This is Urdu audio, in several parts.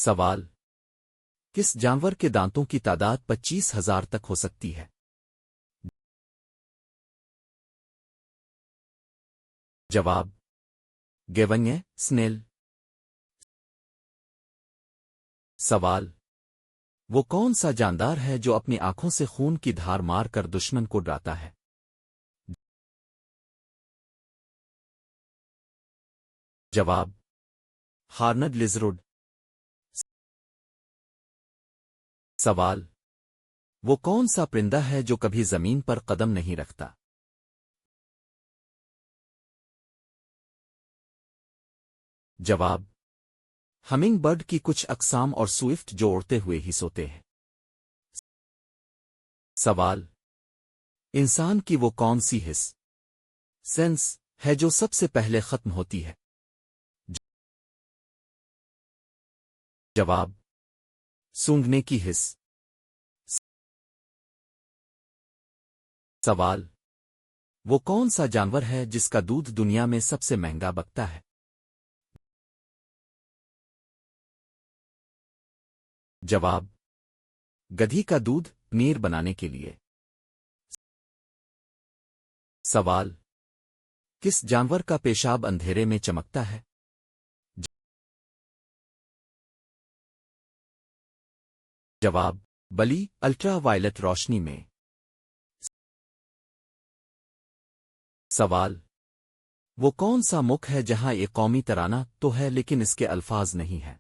سوال: کس جانور کے دانتوں کی تعداد 25,000 تک ہو سکتی ہے؟ جواب: گیونگے سنیل۔ سوال: وہ کون سا جاندار ہے جو اپنی آنکھوں سے خون کی دھار مار کر دشمن کو ڈراتا ہے؟ جواب: ہارنڈ لیزرڈ۔ سوال: وہ کون سا پرندہ ہے جو کبھی زمین پر قدم نہیں رکھتا؟ جواب: ہمنگ برڈ کی کچھ اقسام اور سوئفٹ جو اڑتے ہوئے ہی سوتے ہیں۔ سوال: انسان کی وہ کون سی حس سینس ہے جو سب سے پہلے ختم ہوتی ہے؟ جواب: سونگھنے کی حس۔ سوال: وہ کون سا جانور ہے جس کا دودھ دنیا میں سب سے مہنگا بکتا ہے؟ جواب: گدھی کا دودھ پنیر بنانے کے لیے۔ سوال: کس جانور کا پیشاب اندھیرے میں چمکتا ہے؟ جواب: بلی الٹرا وائلٹ روشنی میں۔ سوال: وہ کون سا مکھ ہے جہاں یہ قومی ترانہ تو ہے لیکن اس کے الفاظ نہیں ہیں؟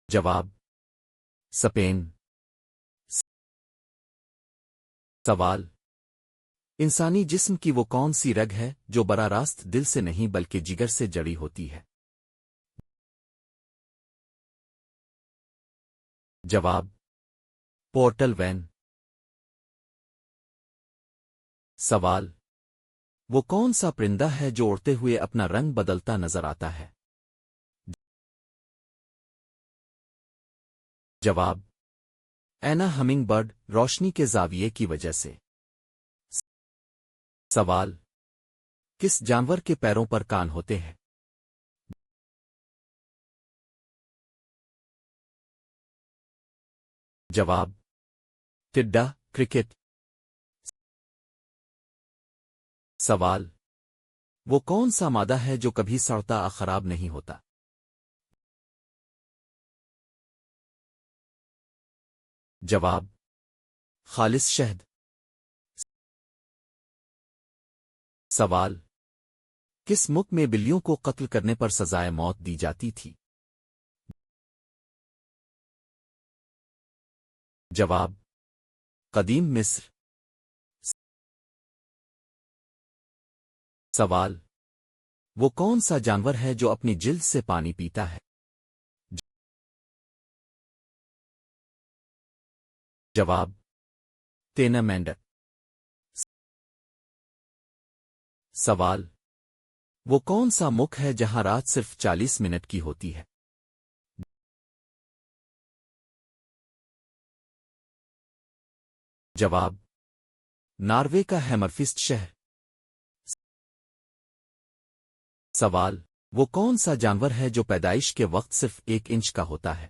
جواب: سپین۔ سوال: انسانی جسم کی وہ کون سی رگ ہے جو براہ راست دل سے نہیں بلکہ جگر سے جڑی ہوتی ہے؟ جواب: پورٹل وین۔ سوال: وہ کون سا پرندہ ہے جو اڑتے ہوئے اپنا رنگ بدلتا نظر آتا ہے؟ جواب: اینا ہمنگ برڈ روشنی کے زاویے کی وجہ سے۔ سوال: کس جانور کے پیروں پر کان ہوتے ہیں؟ جواب: ٹڈا کرکٹ۔ سوال: وہ کون سا مادہ ہے جو کبھی سڑتا اور خراب نہیں ہوتا؟ جواب: خالص شہد۔ سوال: کس ملک میں بلیوں کو قتل کرنے پر سزائے موت دی جاتی تھی؟ جواب: قدیم مصر۔ سوال: وہ کون سا جانور ہے جو اپنی جلد سے پانی پیتا ہے؟ جواب: تینا مینڈک۔ سوال: وہ کون سا ملک ہے جہاں رات صرف 40 منٹ کی ہوتی ہے؟ جواب: ناروے کا ہیمرفسٹ شہر۔ سوال: وہ کون سا جانور ہے جو پیدائش کے وقت صرف 1 انچ کا ہوتا ہے؟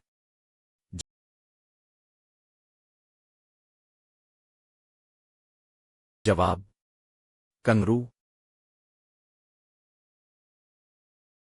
جواب: کنگرو۔